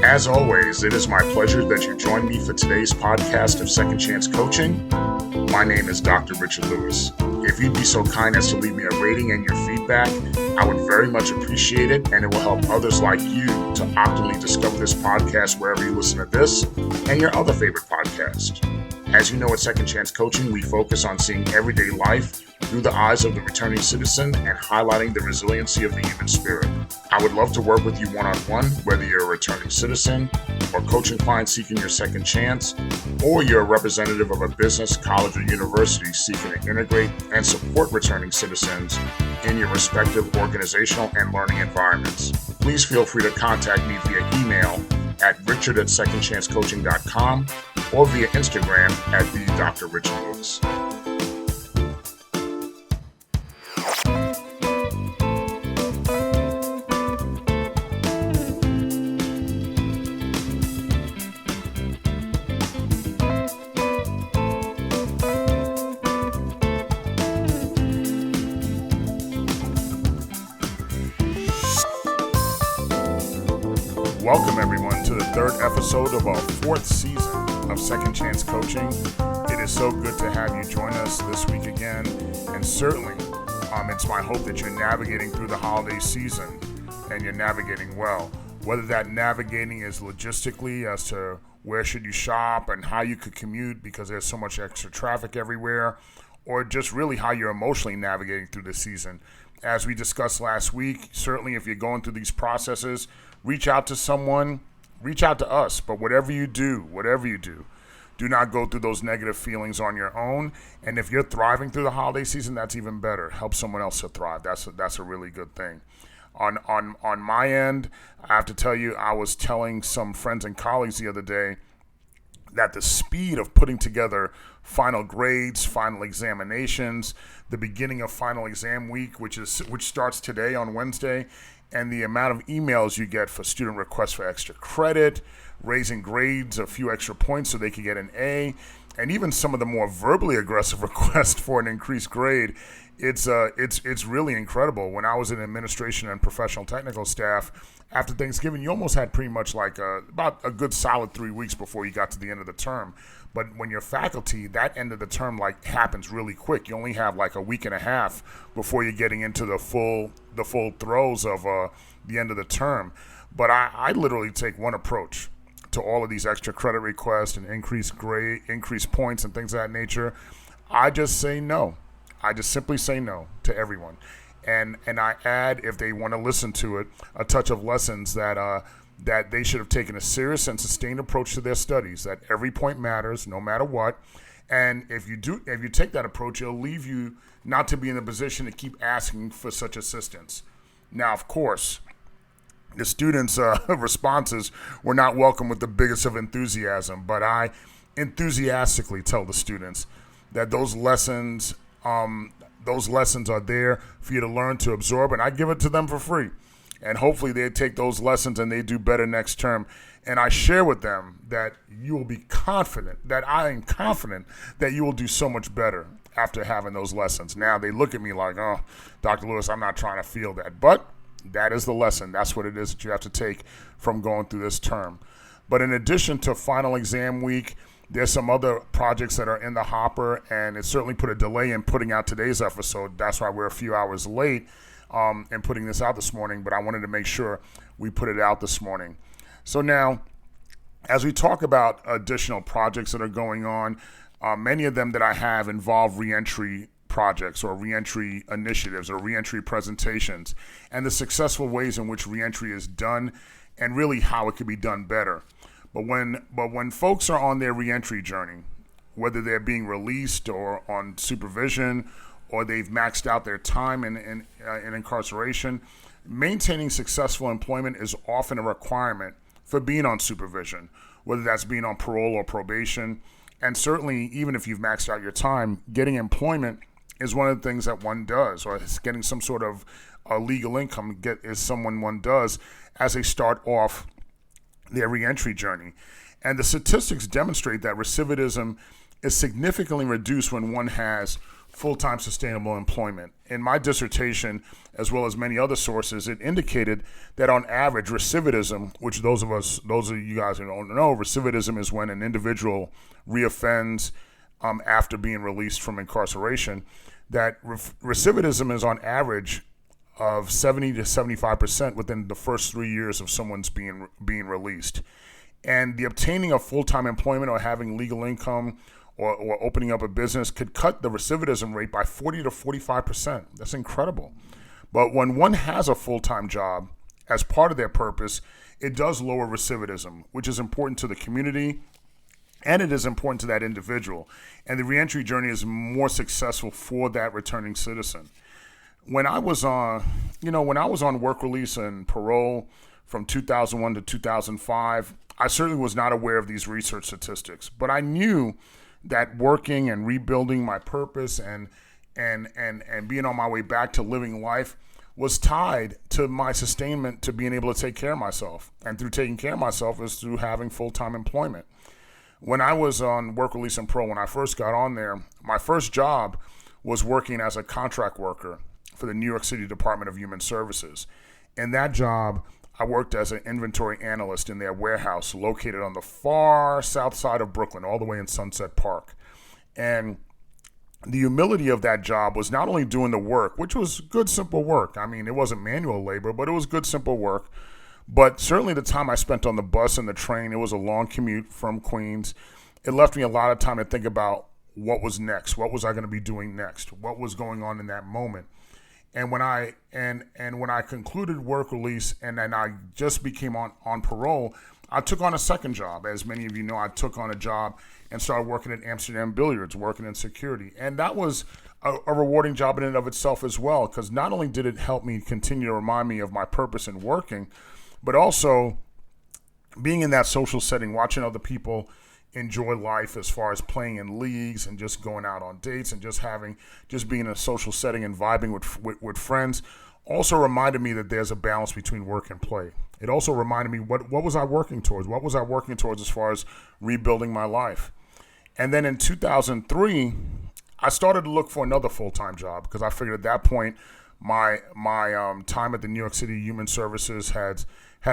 As always, it is my pleasure that you join me for today's podcast of Second Chance Coaching. My name is Dr. Richard Lewis. If you'd be so kind as to leave me a rating and your feedback, I would very much appreciate it, and it will help others like you to optimally discover this podcast wherever you listen to this and your other favorite podcast. As you know, at Second Chance Coaching, we focus on seeing everyday life through the eyes of the returning citizen and highlighting the resiliency of the human spirit. I would love to work with you one-on-one, whether you're a returning citizen or coaching client seeking your second chance, or you're a representative of a business, college, or university seeking to integrate and support returning citizens in your respective organizational and learning environments. Please feel free to contact me via email at richard@secondchancecoaching.com or via Instagram at the Dr. Richard Lewis. Welcome everyone to the third episode of our fourth season of Second Chance Coaching. It is so good to have you join us this week again, and certainly it's my hope that you're navigating through the holiday season and you're navigating well. Whether that navigating is logistically as to where should you shop and how you could commute because there's so much extra traffic everywhere, or just really how you're emotionally navigating through the season. As we discussed last week, certainly if you're going through these processes, reach out to someone, reach out to us. But whatever you do, do not go through those negative feelings on your own. And if you're thriving through the holiday season, that's even better. Help someone else to thrive. That's a really good thing. On my end, I have to tell you, I was telling some friends and colleagues the other day that the speed of putting together final grades, final examinations, the beginning of final exam week, which starts today on Wednesday, and the amount of emails you get for student requests for extra credit, raising grades a few extra points so they can get an A, and even some of the more verbally aggressive requests for an increased grade, it's really incredible. When I was in administration and professional technical staff, after Thanksgiving, you almost had pretty much like about a good solid 3 weeks before you got to the end of the term. But when you're faculty, that end of the term happens really quick. You only have like a week and a half before you're getting into the full throes of the end of the term. But I literally take one approach to all of these extra credit requests and increased points and things of that nature. I just say no. I just simply say no to everyone. And I add, if they want to listen to it, a touch of lessons that they should have taken a serious and sustained approach to their studies, that every point matters no matter what. And if you take that approach, it'll leave you not to be in a position to keep asking for such assistance. Now, of course, the students' responses were not welcome with the biggest of enthusiasm, but I enthusiastically tell the students that those lessons are there for you to learn, to absorb, and I give it to them for free. And hopefully they take those lessons and they do better next term. And I share with them that you will be confident, that I am confident that you will do so much better after having those lessons. Now they look at me like, oh, Dr. Lewis, I'm not trying to feel that. But that is the lesson. That's what it is that you have to take from going through this term. But in addition to final exam week, there's some other projects that are in the hopper, and it certainly put a delay in putting out today's episode. That's why we're a few hours late in putting this out this morning, but I wanted to make sure we put it out this morning. So now, as we talk about additional projects that are going on, many of them that I have involve reentry projects or reentry initiatives or reentry presentations, and the successful ways in which reentry is done and really how it could be done better. But when folks are on their reentry journey, whether they're being released or on supervision or they've maxed out their time in incarceration, maintaining successful employment is often a requirement for being on supervision, whether that's being on parole or probation. And certainly, even if you've maxed out your time, getting employment is one of the things that one does, or getting some sort of legal income is someone one does as they start off their reentry journey. And the statistics demonstrate that recidivism is significantly reduced when one has full-time sustainable employment. In my dissertation, as well as many other sources, it indicated that on average, recidivism, which those of you guys who don't know, recidivism is when an individual reoffends after being released from incarceration, that recidivism is on average of 70 to 75% within the first 3 years of someone's being released. And the obtaining of full-time employment or having legal income or opening up a business could cut the recidivism rate by 40 to 45%. That's incredible. But when one has a full-time job as part of their purpose, it does lower recidivism, which is important to the community and it is important to that individual. And the reentry journey is more successful for that returning citizen. When I was on work release and parole from 2001 to 2005, I certainly was not aware of these research statistics, but I knew that working and rebuilding my purpose and being on my way back to living life was tied to my sustainment to being able to take care of myself. And through taking care of myself is through having full-time employment. When I was on work release and parole, when I first got on there, my first job was working as a contract worker for the New York City Department of Human Services. In that job, I worked as an inventory analyst in their warehouse located on the far south side of Brooklyn, all the way in Sunset Park. And the humility of that job was not only doing the work, which was good, simple work. I mean, it wasn't manual labor, but it was good, simple work. But certainly the time I spent on the bus and the train, it was a long commute from Queens. It left me a lot of time to think about what was next. What was I going to be doing next? What was going on in that moment? And when I concluded work release and then I just became on parole, I took on a second job. As many of you know, I took on a job and started working at Amsterdam Billiards, working in security. And that was a rewarding job in and of itself as well, because not only did it help me continue to remind me of my purpose in working, but also being in that social setting, watching other people enjoy life as far as playing in leagues and just going out on dates and just being in a social setting and vibing with friends also reminded me that there's a balance between work and play. It also reminded me what was I working towards? What was I working towards as far as rebuilding my life? And then in 2003, I started to look for another full-time job because I figured at that point my time at the New York City Human Services had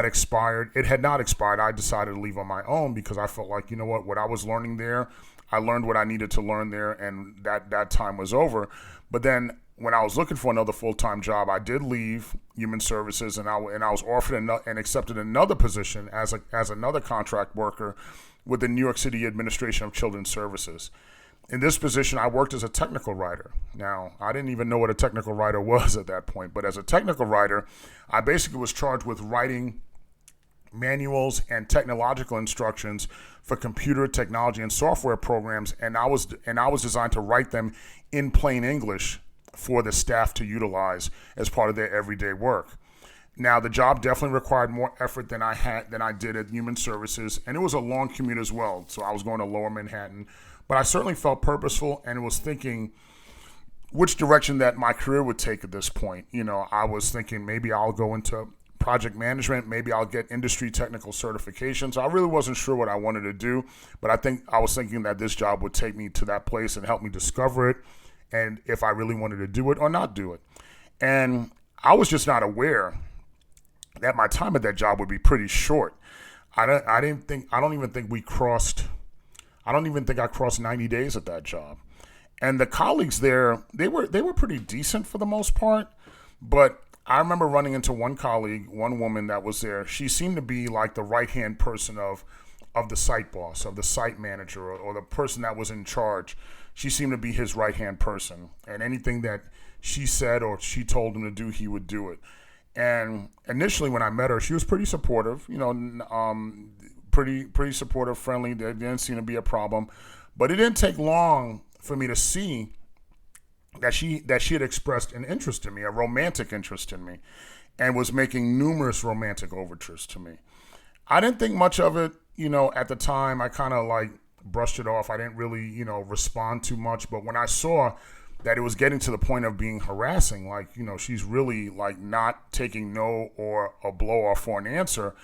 expired. It had not expired. I decided to leave on my own because I felt like, you know what I was learning there, I learned what I needed to learn there, and that time was over. But then when I was looking for another full-time job, I did leave Human Services, and I was offered and accepted another position as another contract worker with the New York City Administration of Children's Services. In this position, I worked as a technical writer. Now, I didn't even know what a technical writer was at that point, but as a technical writer, I basically was charged with writing manuals and technological instructions for computer technology and software programs, and I was designed to write them in plain English for the staff to utilize as part of their everyday work. Now, the job definitely required more effort than I did at Human Services, and it was a long commute as well. So I was going to Lower Manhattan, but I certainly felt purposeful and was thinking which direction that my career would take at this point. You know, I was thinking maybe I'll go into project management, maybe I'll get industry technical certifications. I really wasn't sure what I wanted to do, but I was thinking that this job would take me to that place and help me discover it, and if I really wanted to do it or not do it. And I was just not aware that my time at that job would be pretty short. I don't even think I crossed 90 days at that job. And the colleagues there, they were pretty decent for the most part, but I remember running into one colleague, one woman that was there. She seemed to be like the right-hand person of the site boss, of the site manager, or the person that was in charge. She seemed to be his right-hand person, and anything that she said or she told him to do, he would do it. And initially when I met her, she was pretty supportive, pretty supportive, friendly. There didn't seem to be a problem. But it didn't take long for me to see that she had expressed an interest in me, a romantic interest in me, and was making numerous romantic overtures to me. I didn't think much of it, at the time. I kind of brushed it off. I didn't really, respond too much. But when I saw that it was getting to the point of being harassing, she's really not taking no or a blow off for an answer,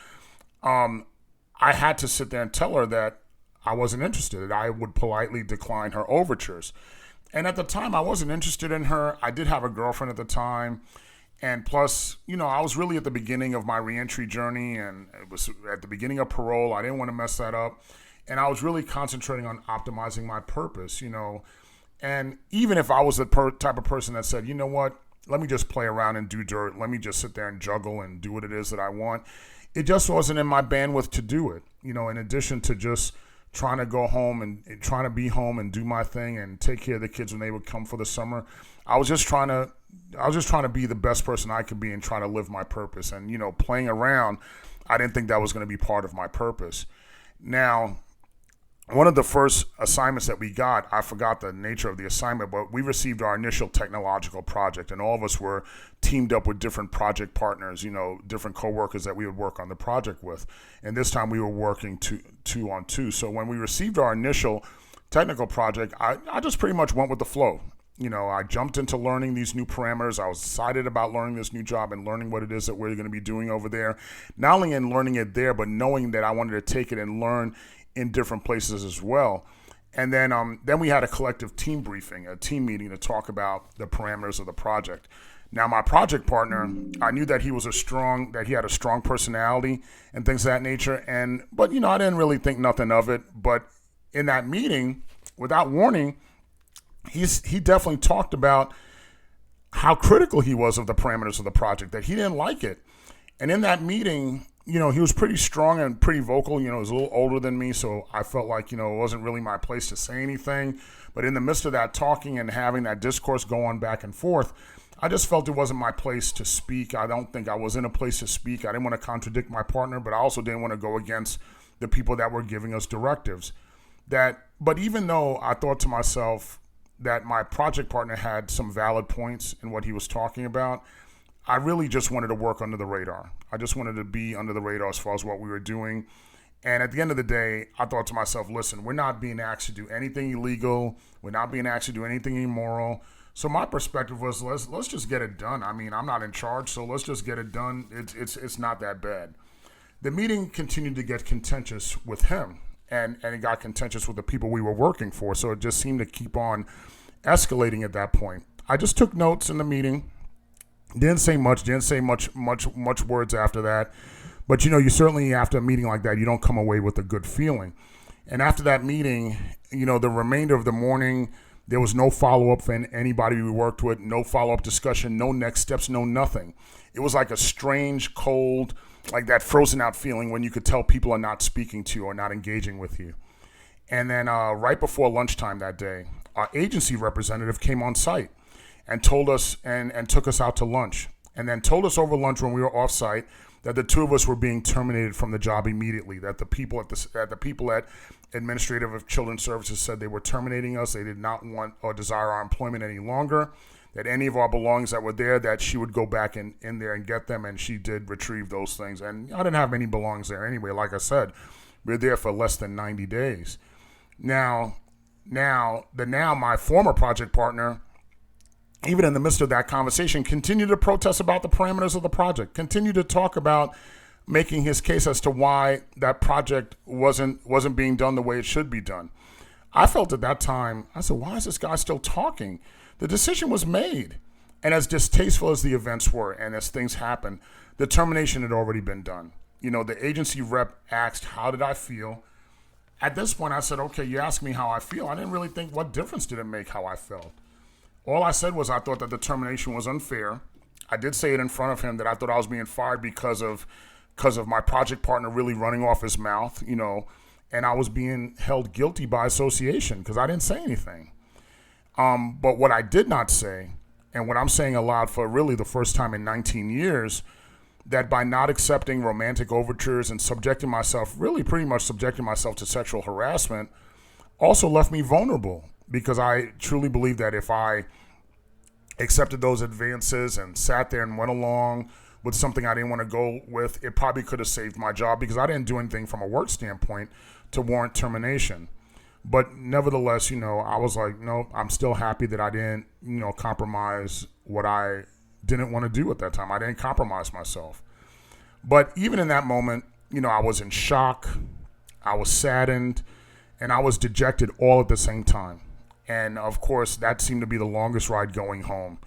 I had to sit there and tell her that I wasn't interested. I would politely decline her overtures. And at the time, I wasn't interested in her. I did have a girlfriend at the time. And plus, I was really at the beginning of my reentry journey, and it was at the beginning of parole. I didn't want to mess that up. And I was really concentrating on optimizing my purpose, And even if I was the type of person that said, you know what, let me just play around and do dirt. Let me just sit there and juggle and do what it is that I want. It just wasn't in my bandwidth to do it, in addition to just trying to go home and trying to be home and do my thing and take care of the kids when they would come for the summer. I was just trying to be the best person I could be and try to live my purpose. And, playing around, I didn't think that was going to be part of my purpose. Now, one of the first assignments that we got, I forgot the nature of the assignment, but we received our initial technological project, and all of us were teamed up with different project partners, different coworkers that we would work on the project with. And this time we were working two on two. So when we received our initial technical project, I just pretty much went with the flow. I jumped into learning these new parameters. I was excited about learning this new job and learning what it is that we're going to be doing over there. Not only in learning it there, but knowing that I wanted to take it and learn in different places as well. And then we had a collective team briefing, a team meeting to talk about the parameters of the project. Now, my project partner, I knew that he had a strong personality and things of that nature. But I didn't really think nothing of it. But in that meeting, without warning, he definitely talked about how critical he was of the parameters of the project, that he didn't like it. And in that meeting, he was pretty strong and pretty vocal. He was a little older than me, so I felt like, it wasn't really my place to say anything. But in the midst of that talking and having that discourse go on back and forth, I just felt it wasn't my place to speak. I don't think I was in a place to speak. I didn't want to contradict my partner, but I also didn't want to go against the people that were giving us directives. But even though I thought to myself that my project partner had some valid points in what he was talking about, I really just wanted to work under the radar. I just wanted to be under the radar as far as what we were doing. And at the end of the day, I thought to myself, listen, we're not being asked to do anything illegal. We're not being asked to do anything immoral. So my perspective was, let's just get it done. I mean, I'm not in charge, so let's just get it done. It's not that bad. The meeting continued to get contentious with him, and it got contentious with the people we were working for. So it just seemed to keep on escalating at that point. I just took notes in the meeting. Didn't say much words after that. But, you certainly after a meeting like that, you don't come away with a good feeling. And after that meeting, the remainder of the morning, there was no follow-up for anybody we worked with, no follow-up discussion, no next steps, no nothing. It was like a strange, cold, like that frozen out feeling when you could tell people are not speaking to you or not engaging with you. And then right before lunchtime that day, our agency representative came on site and told us and took us out to lunch, and then told us over lunch when we were off site that the two of us were being terminated from the job immediately, that the people at Administrative of Children's Services said they were terminating us. They did not want or desire our employment any longer, that any of our belongings that were there, that she would go back in there and get them, and she did retrieve those things. And I didn't have any belongings there anyway. Like I said, we were there for less than 90 days. Now my former project partner, even in the midst of that conversation, continued to protest about the parameters of the project, continued to talk about making his case as to why that project wasn't being done the way it should be done. I felt at that time, I said, why is this guy still talking? The decision was made. And as distasteful as the events were and as things happened, the termination had already been done. The agency rep asked, how did I feel? At this point, I said, okay, you asked me how I feel. I didn't really think what difference did it make how I felt. All I said was I thought that the termination was unfair. I did say it in front of him that I thought I was being fired because of my project partner really running off his mouth, and I was being held guilty by association because I didn't say anything. But what I did not say, and what I'm saying aloud for really the first time in 19 years, that by not accepting romantic overtures and pretty much subjecting myself to sexual harassment, also left me vulnerable. Because I truly believe that if I accepted those advances and sat there and went along with something I didn't want to go with, it probably could have saved my job, because I didn't do anything from a work standpoint to warrant termination. But nevertheless, I was like, no, I'm still happy that I didn't, compromise what I didn't want to do at that time. I didn't compromise myself. But even in that moment, I was in shock. I was saddened. and I was dejected all at the same time. And of course, that seemed to be the longest ride going home.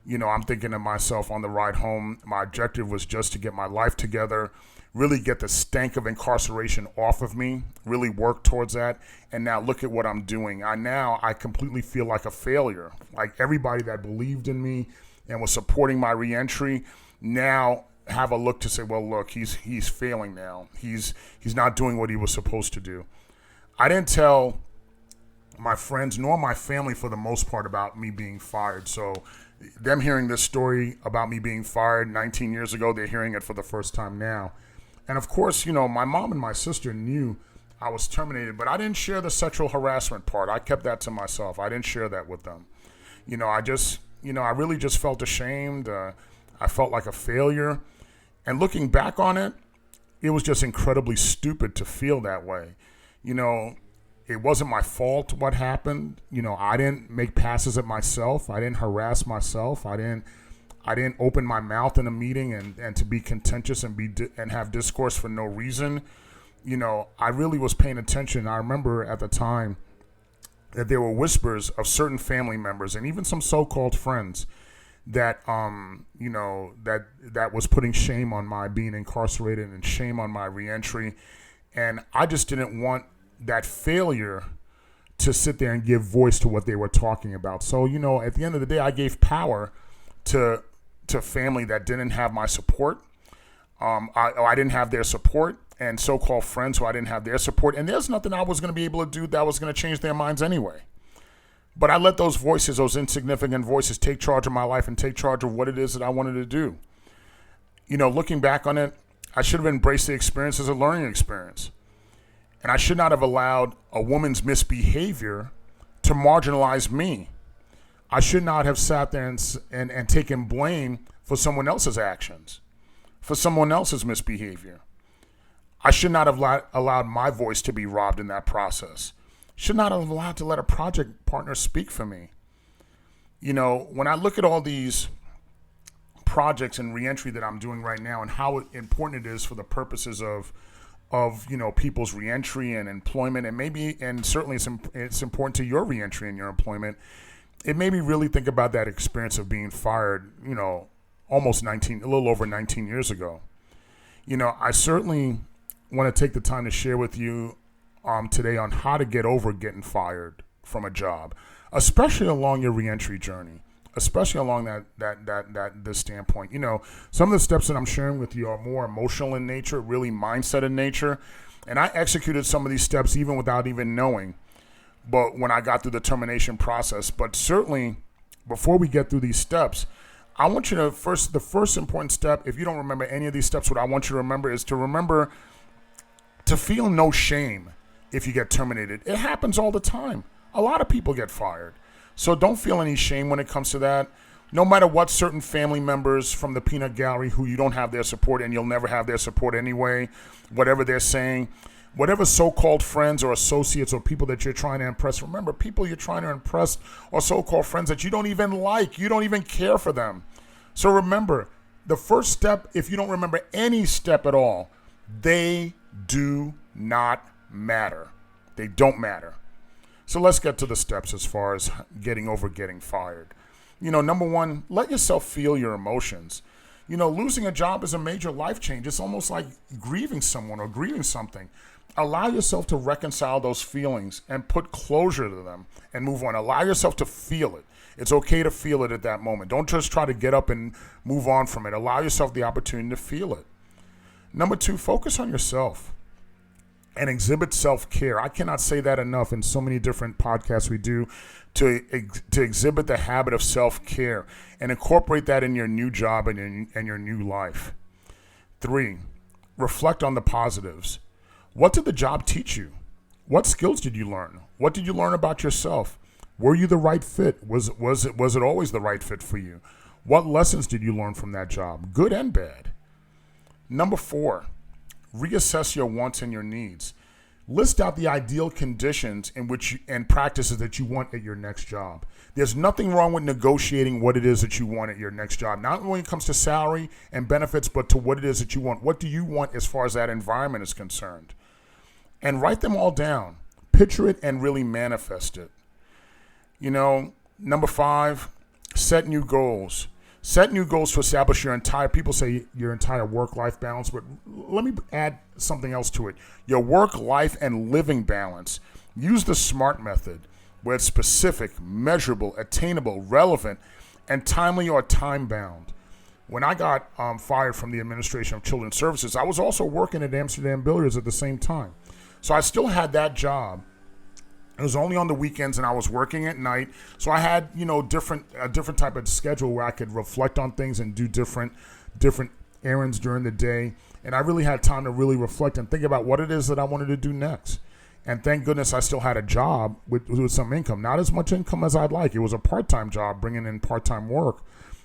I'm thinking to myself on the ride home, my objective was just to get my life together, really get the stank of incarceration off of me, really work towards that. And now look at what I'm doing. I completely feel like a failure. Like everybody that believed in me and was supporting my reentry now have a look to say, well, look, he's failing now. He's not doing what he was supposed to do. I didn't tell my friends nor my family for the most part about me being fired. So them hearing this story about me being fired 19 years ago, they're hearing it for the first time now. And of course, my mom and my sister knew I was terminated, but I didn't share the sexual harassment part. I kept that to myself. I didn't share that with them. I really just felt ashamed. I felt like a failure. And looking back on it, it was just incredibly stupid to feel that way. It wasn't my fault what happened. I didn't make passes at myself. I didn't harass myself. I didn't open my mouth in a meeting and to be contentious and have discourse for no reason. I really was paying attention. I remember at the time that there were whispers of certain family members and even some so-called friends that that was putting shame on my being incarcerated and shame on my reentry. And I just didn't want that failure to sit there and give voice to what they were talking about. So, at the end of the day, I gave power to family that didn't have my support. I didn't have their support, and so-called friends who I didn't have their support. And there's nothing I was going to be able to do that was going to change their minds anyway. But I let those voices, those insignificant voices, take charge of my life and take charge of what it is that I wanted to do. Looking back on it, I should have embraced the experience as a learning experience. And I should not have allowed a woman's misbehavior to marginalize me. I should not have sat there and taken blame for someone else's actions, for someone else's misbehavior. I should not have allowed my voice to be robbed in that process. Should not have allowed to let a project partner speak for me. When I look at all these projects and reentry that I'm doing right now and how important it is for the purposes of people's reentry and employment, and certainly it's important to your reentry and your employment. It made me really think about that experience of being fired, a little over 19 years ago. I certainly want to take the time to share with you today on how to get over getting fired from a job, especially along your reentry journey, especially along this standpoint. Some of the steps that I'm sharing with you are more emotional in nature, really mindset in nature. And I executed some of these steps even without even knowing, but when I got through the termination process. But certainly before we get through these steps, I want you to the first important step, if you don't remember any of these steps, what I want you to remember is to remember to feel no shame if you get terminated. It happens all the time. A lot of people get fired. So don't feel any shame when it comes to that. No matter what certain family members from the peanut gallery who you don't have their support and you'll never have their support anyway, whatever they're saying, whatever so-called friends or associates or people that you're trying to impress, remember, people you're trying to impress are so-called friends that you don't even like. You don't even care for them. So remember, the first step, if you don't remember any step at all, they do not matter. They don't matter. So let's get to the steps as far as getting over getting fired. Number one, let yourself feel your emotions. Losing a job is a major life change. It's almost like grieving someone or grieving something. Allow yourself to reconcile those feelings and put closure to them and move on. Allow yourself to feel it. It's okay to feel it at that moment. Don't just try to get up and move on from it. Allow yourself the opportunity to feel it. Number two, focus on yourself and exhibit self-care. I cannot say that enough in so many different podcasts we do, to exhibit the habit of self-care and incorporate that in your new job and your new life. 3, reflect on the positives. What did the job teach you? What skills did you learn? What did you learn about yourself? Were you the right fit? Was it always the right fit for you? What lessons did you learn from that job, good and bad? Number 4, reassess your wants and your needs. List out the ideal conditions and practices that you want at your next job. There's nothing wrong with negotiating what it is that you want at your next job, not only when it comes to salary and benefits, but to what it is that you want. What do you want as far as that environment is concerned? And write them all down. Picture it and really manifest it. Number 5, set new goals. Set new goals to establish people say your entire work-life balance, but let me add something else to it. Your work-life and living balance. Use the SMART method, where it's specific, measurable, attainable, relevant, and timely or time-bound. When I got fired from the Administration of Children's Services, I was also working at Amsterdam Billiards at the same time. So I still had that job. It was only on the weekends, and I was working at night. So I had, a different type of schedule where I could reflect on things and do different errands during the day. And I really had time to really reflect and think about what it is that I wanted to do next. And thank goodness I still had a job with some income. Not as much income as I'd like. It was a part-time job, bringing in part-time work.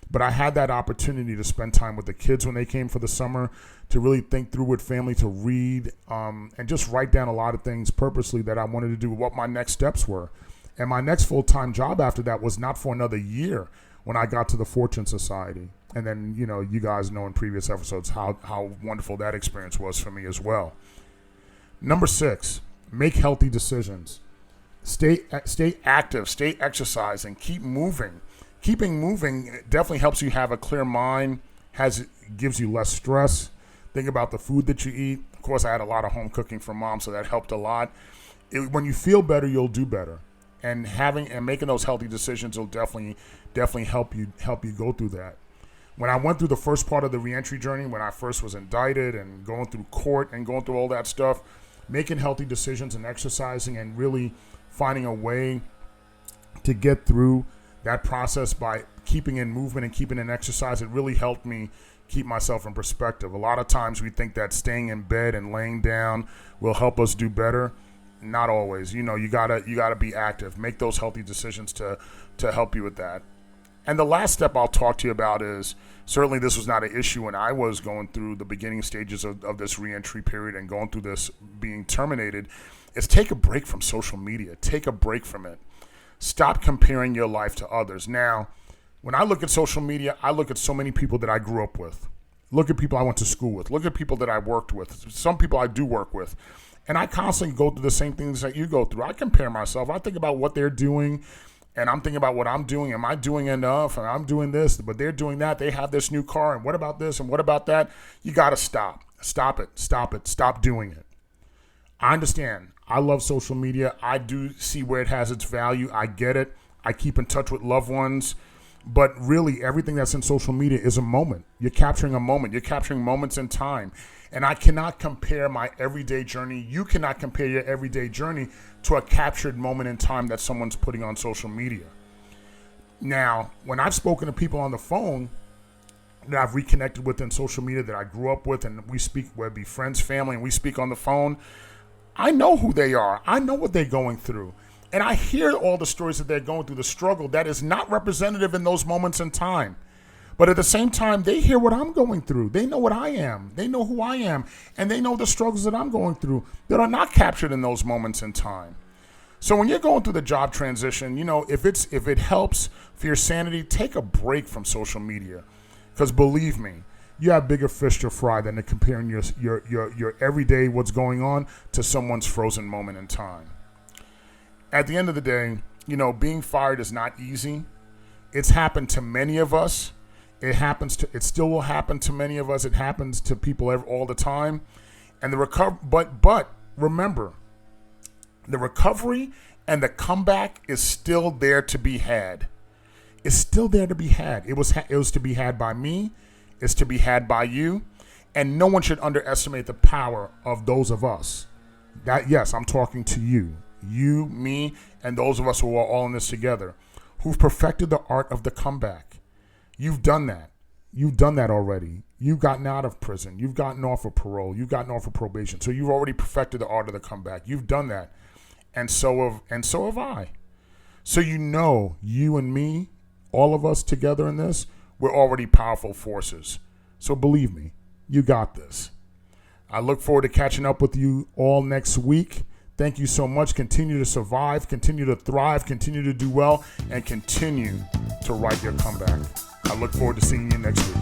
But I had that opportunity to spend time with the kids when they came for the summer, to really think through with family, to read, and just write down a lot of things purposely that I wanted to do, what my next steps were. And my next full-time job after that was not for another year when I got to the Fortune Society. And then, you guys know in previous episodes how wonderful that experience was for me as well. Number 6, make healthy decisions. Stay active, stay exercising, keep moving. Keeping moving definitely helps you have a clear mind, gives you less stress. Think about the food that you eat. Of course, I had a lot of home cooking from mom, so that helped a lot. When you feel better, you'll do better. And making those healthy decisions will definitely help you go through that. When I went through the first part of the reentry journey, when I first was indicted and going through court and going through all that stuff, making healthy decisions and exercising and really finding a way to get through that process by keeping in movement and keeping in exercise, it really helped me keep myself in perspective. A lot of times we think that staying in bed and laying down will help us do better. Not always. You gotta be active. Make those healthy decisions to help you with that. And the last step I'll talk to you about is, certainly this was not an issue when I was going through the beginning stages of this reentry period and going through this being terminated, is take a break from social media. Take a break from it. Stop comparing your life to others. Now, when I look at social media, I look at so many people that I grew up with. Look at people I went to school with. Look at people that I worked with. Some people I do work with. And I constantly go through the same things that you go through. I compare myself. I think about what they're doing, and I'm thinking about what I'm doing. Am I doing enough? And I'm doing this, but they're doing that. They have this new car, and what about this, and what about that? You got to stop. Stop it. Stop it. Stop doing it. I understand. I love social media. I do see where it has its value. I get it. I keep in touch with loved ones. But really, everything that's in social media is a moment. You're capturing a moment. You're capturing moments in time. And I cannot compare my everyday journey. You cannot compare your everyday journey to a captured moment in time that someone's putting on social media. Now, when I've spoken to people on the phone that I've reconnected with in social media that I grew up with, and we speak, whether it be friends, family, and we speak on the phone, I know who they are. I know what they're going through. And I hear all the stories that they're going through, the struggle that is not representative in those moments in time. But at the same time, they hear what I'm going through. They know what I am. They know who I am. And they know the struggles that I'm going through that are not captured in those moments in time. So when you're going through the job transition, if it helps for your sanity, take a break from social media. Because believe me, you have bigger fish to fry than to comparing your everyday what's going on to someone's frozen moment in time. At the end of the day, being fired is not easy. It's happened to many of us. It still will happen to many of us. It happens to people all the time. And but remember, the recovery and the comeback is still there to be had. It's still there to be had. It was to be had by me. It's to be had by you. And no one should underestimate the power of those of us. Yes, I'm talking to you. You, me, and those of us who are all in this together, who've perfected the art of the comeback. You've done that. You've done that already. You've gotten out of prison. You've gotten off of parole. You've gotten off of probation. So you've already perfected the art of the comeback. You've done that. And so have I. So you and me, all of us together in this, we're already powerful forces. So believe me, you got this. I look forward to catching up with you all next week. Thank you so much. Continue to survive, continue to thrive, continue to do well, and continue to write your comeback. I look forward to seeing you next week.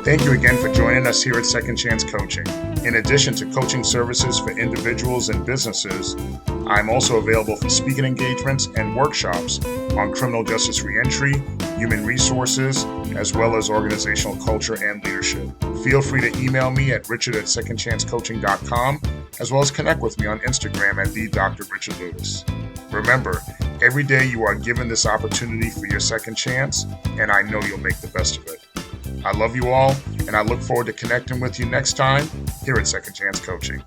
Thank you again for joining us here at Second Chance Coaching. In addition to coaching services for individuals and businesses, I'm also available for speaking engagements and workshops on criminal justice reentry, human resources, as well as organizational culture and leadership. Feel free to email me at richard@secondchancecoaching.com, as well as connect with me on Instagram at @DrRichardLewis. Remember, every day you are given this opportunity for your second chance, and I know you'll make the best of it. I love you all, and I look forward to connecting with you next time here at Second Chance Coaching.